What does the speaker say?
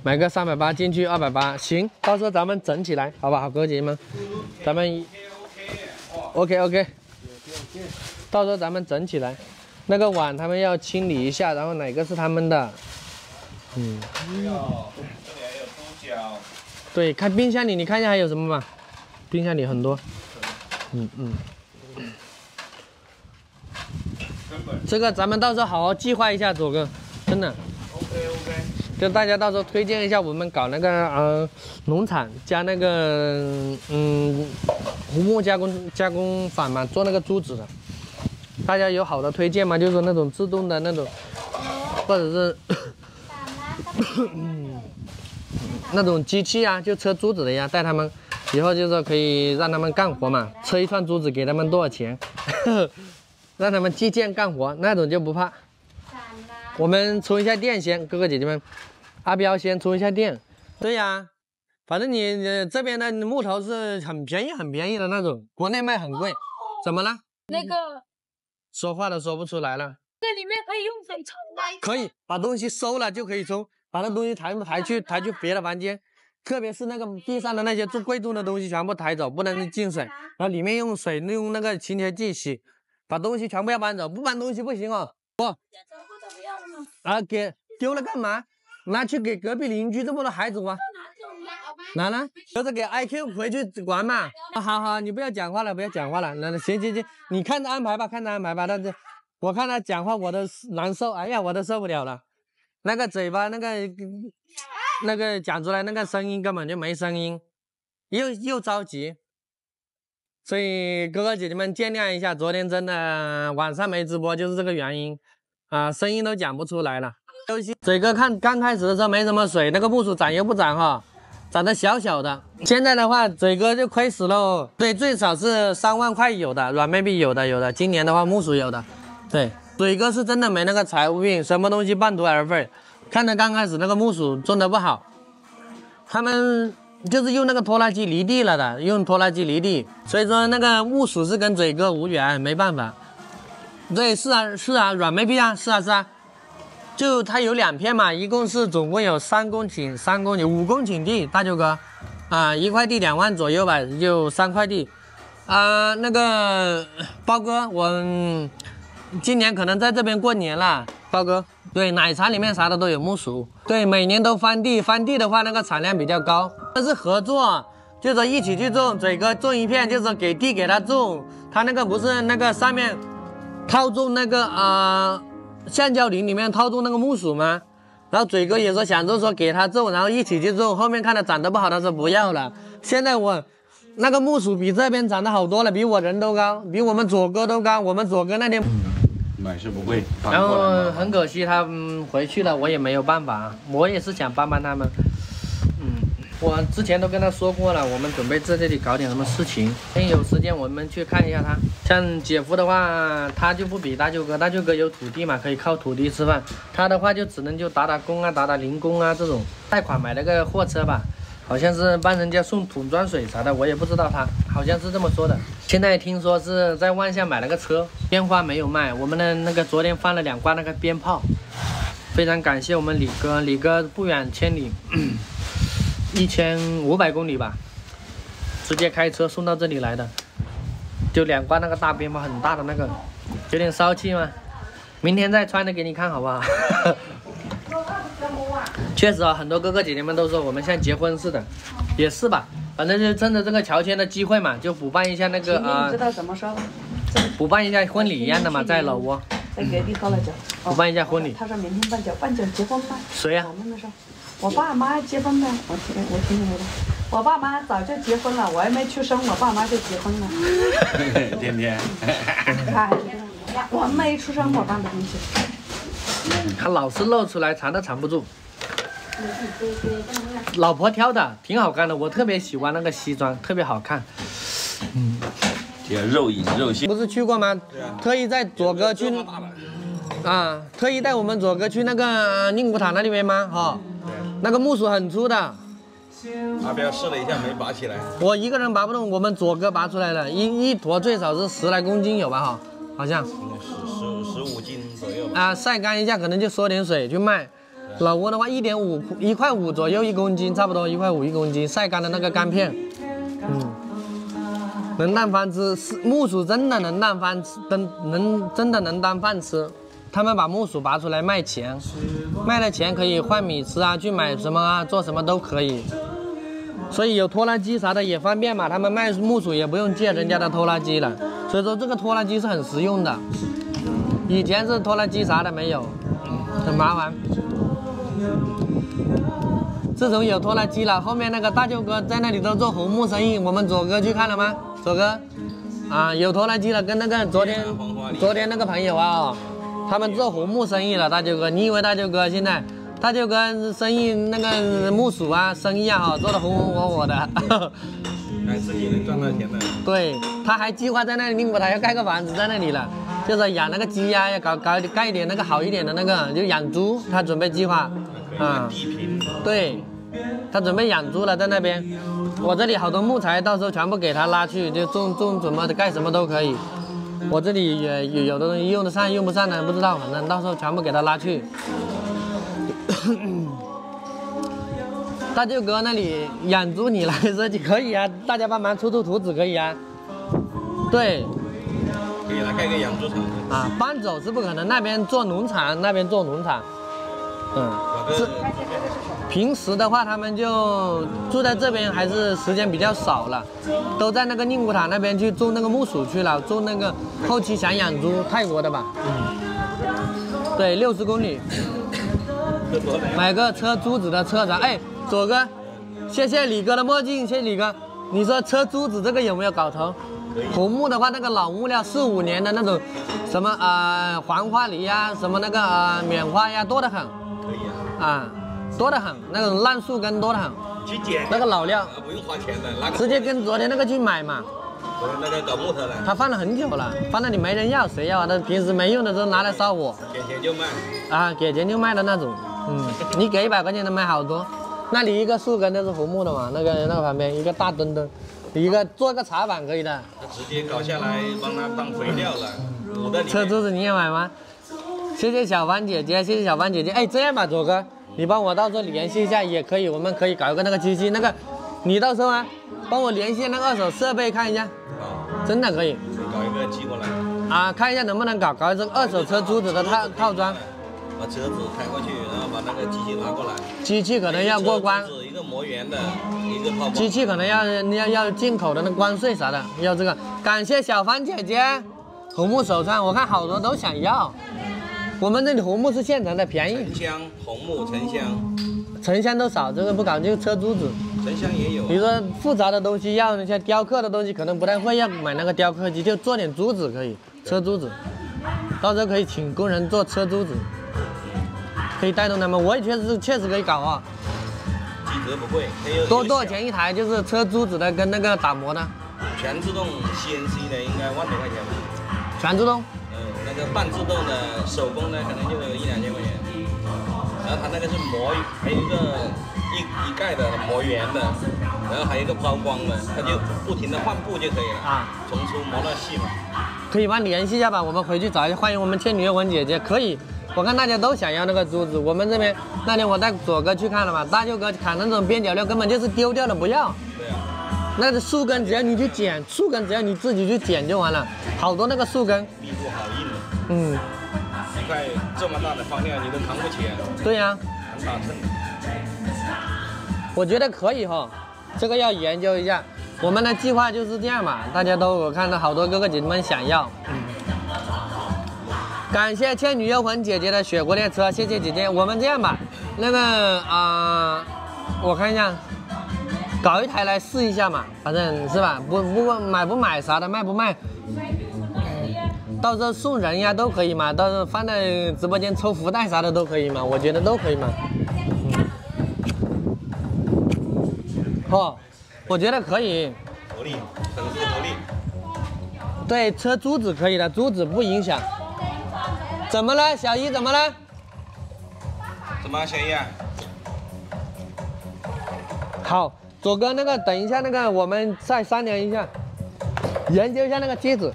买个380进去280，行，到时候咱们整起来，好不好，哥哥姐姐们？咱们 OK， 到时候咱们整起来。那个碗他们要清理一下，然后哪个是他们的？这里还有猪脚。对，看冰箱里，你看一下还有什么嘛？冰箱里很多。这个咱们到时候好好计划一下，左哥，真的。OK。就大家到时候推荐一下我们搞那个农场加那个胡木加工坊嘛，做那个珠子的。大家有好的推荐吗？就是说那种自动的那种，或者是那种机器啊，就车珠子的呀，带他们以后就是说可以让他们干活嘛，车一串珠子给他们多少钱，让他们击剑干活，那种就不怕。我们充一下电先，哥哥姐姐们，阿彪先充一下电。对呀，反正你这边的木头是很便宜的那种，国内卖很贵。怎么了？那个说话都说不出来了。这里面可以用水冲吗？可以，把东西收了就可以冲，把那东西抬去别的房间，特别是那个地上的那些贵重的东西全部抬走，不能进水。然后里面用水用那个清洁剂洗，把东西全部要搬走，不搬东西不行哦。给丢了干嘛？拿去给隔壁邻居这么多孩子玩。拿了，就是给 IQ 回去玩嘛。好，你不要讲话了，那行，你看着安排吧，但是我看他讲话我都难受，哎呀，我都受不了了。那个嘴巴那个讲出来那个声音根本就没声音，又着急。所以哥哥姐姐们见谅一下，昨天真的晚上没直播就是这个原因啊，声音都讲不出来了。嘴哥看刚开始的时候没什么水，那个木薯长又不长哈，长得小小的。现在的话，嘴哥就亏死喽。对，最少是3万块有的，软妹币有的。今年的话，木薯有的。对，嘴哥是真的没那个财务运，什么东西半途而废。看着刚开始那个木薯种的不好，他们就是用那个拖拉机犁地了的，所以说那个木薯是跟嘴哥无缘，没办法。对，是啊，软妹币啊，是啊。就它有2片嘛，一共是总共有3公顷5公顷地，大舅哥，一块地2万左右吧，就3块地，那个包哥，我今年可能在这边过年了，包哥，对，奶茶里面啥的都有木薯，对，每年都翻地的话那个产量比较高，这是合作，就是说一起去种，嘴哥种一片，就是给地给他种，他那个不是那个上面套种那个橡胶林里面套种那个木薯吗？然后嘴哥也说想着说给他种，然后一起去种，后面看他长得不好，他说不要了。现在我那个木薯比这边长得好多了，比我人都高，比我们左哥都高。我们左哥那天买是不贵，然后很可惜他回去了，我也没有办法，我也是想帮他们。我之前都跟他说过了，我们准备在这里搞点什么事情。有时间我们去看一下他。像姐夫的话，他就不比大舅哥，大舅哥有土地嘛，可以靠土地吃饭。他的话就只能就打工啊，打零工啊这种。贷款买了个货车吧，好像是帮人家送桶装水啥的，我也不知道他好像是这么说的。现在听说是在万象买了个车，烟花没有卖，我们的那个昨天放了2挂那个鞭炮，非常感谢我们李哥不远千里。1500公里吧，直接开车送到这里来的，就2挂那个大鞭炮，很大的那个，有点骚气吗？明天再穿的给你看好不好？确实啊，很多哥哥姐姐们都说我们像结婚似的，也是吧，反正就趁着这个乔迁的机会嘛，就补办一下那个你知道怎么说？补办一下婚礼一样的嘛，在老挝。在隔壁喝了酒。补办一下婚礼。他说明天办酒结婚办。谁呀？我们那时候。我爸妈结婚了，我听没的。我爸妈早就结婚了，我还没出生，我爸妈就结婚了。天天。我没出生，我办的东西。他老是露出来，藏都藏不住。老婆挑的，挺好看的，我特别喜欢那个西装，特别好看。这肉饮肉性。不是去过吗？特意带左哥去。特意带我们左哥去那个宁古塔那里面吗？哈。那个木薯很粗的，阿彪试了一下没拔起来，我一个人拔不动，我们左哥拔出来了，一坨最少是10来公斤有吧哈，好像15斤左右吧。晒干一下可能就缩点水去卖，老挝的话1.5左右1公斤，差不多1.51公斤，晒干的那个干片，能当饭吃。木薯真的能当饭吃，真的能当饭吃。他们把木薯拔出来卖钱，卖了钱可以换米吃啊，去买什么啊，做什么都可以。所以有拖拉机啥的也方便嘛，他们卖木薯也不用借人家的拖拉机了。所以说这个拖拉机是很实用的。以前是拖拉机啥的没有，很麻烦。自从有拖拉机了，后面那个大舅哥在那里头做红木生意，我们左哥去看了吗？左哥，啊，有拖拉机了，跟那个昨天那个朋友啊，他们做红木生意了。大舅哥，你以为大舅哥现在？大舅哥生意那个木薯啊，生意啊，做得红红火火的，还自己能赚到钱的。对，他还计划在那里宁波他要盖个房子在那里了，就是养那个鸡呀，要盖一点那个好一点的那个，就养猪，他准备计划，啊，地平。对，他准备养猪了，在那边。我这里好多木材，到时候全部给他拉去，就种什么盖什么都可以。我这里也有的东西用得上，用不上的不知道，反正到时候全部给他拉去。大舅哥那里养猪你来设计可以啊，大家帮忙出图纸可以啊。对，给他盖个养猪场。啊，搬走是不可能，那边做农场，是。平时的话，他们就住在这边，还是时间比较少了，都在那个宁古塔那边去种那个木薯去了，种那个后期想养猪，泰国的吧？对，60公里。买个车珠子的车啥？哎，左哥，谢谢李哥的墨镜，谢谢李哥。你说车珠子这个有没有搞头？红木的话，那个老木料4、5年的那种，什么黄花梨呀，什么那个棉花呀，多得很。可以啊，多得很，那种烂树根多得很。去捡那个老料，不用花钱的，直接跟昨天那个去买嘛。那个搞木头的，他放了很久了，放那里没人要，谁要啊？他平时没用的时候拿来烧火。给钱就卖。啊，给钱就卖的那种。你给100块钱能买好多。那里一个树根都是红木的嘛，那个旁边一个大墩墩，一个做个茶板可以的。直接搞下来帮他当肥料了。车珠子你也买吗？谢谢小芳姐姐，谢谢小芳姐姐。哎，这样吧，左哥，你帮我到时候联系一下也可以，我们可以搞一个那个机器，那个你到时候啊，帮我联系那个2手设备看一下。真的可以。搞一个寄过来。啊，看一下能不能搞一个2手车珠子的套装。把车子开过去，然后把那个机器拿过来。机器可能要过关。一个磨圆的，一个泡沫。机器可能要进口的那关税啥的，要这个。感谢小芳姐姐，红木手串，我看好多都想要。我们这里红木是现成的，便宜。沉香，红木沉香。沉香都少，这个不搞，就车珠子。沉香也有。比如说复杂的东西，要那些雕刻的东西，可能不太会，要买那个雕刻机，就做点珠子可以，车珠子。到时候可以请工人做车珠子。可以带动他们，我也确实可以搞啊。机壳不贵，多少钱一台？就是车珠子的跟那个打磨的。全自动 CNC 的应该1万多块钱吧。全自动？那个半自动的手工的可能就有1、2千块钱。然后它那个是磨，还有一个一盖的磨圆的，然后还有一个抛光的，它就不停的换布就可以了啊，从粗磨到细嘛。可以帮你联系一下吧，我们回去找一下。欢迎我们倩女幽魂姐姐，可以。我看大家都想要那个珠子，我们这边那天我带左哥去看了嘛，大舅哥砍那种边角料根本就是丢掉的，不要。对啊。那个树根只要你去剪，树根只要你自己去剪就完了，好多那个树根。密度好硬的。一块这么大的方料你都扛不起啊。对呀。很打秤。我觉得可以哈，这个要研究一下。我们的计划就是这样嘛，大家都我看到好多哥哥姐姐们想要。感谢倩女幽魂姐姐的雪国列车，谢谢姐姐。我们这样吧，那个我看一下，搞一台来试一下嘛，反正是吧？不买不买啥的，卖不卖，到时候送人呀都可以嘛，到时候放在直播间抽福袋啥的都可以嘛，我觉得都可以嘛。我觉得可以。合理，很合理。对，车珠子可以的，珠子不影响。怎么了，小姨？怎么了？怎么，小姨啊？好，左哥，那个等一下，那个我们再商量一下，研究一下那个机子。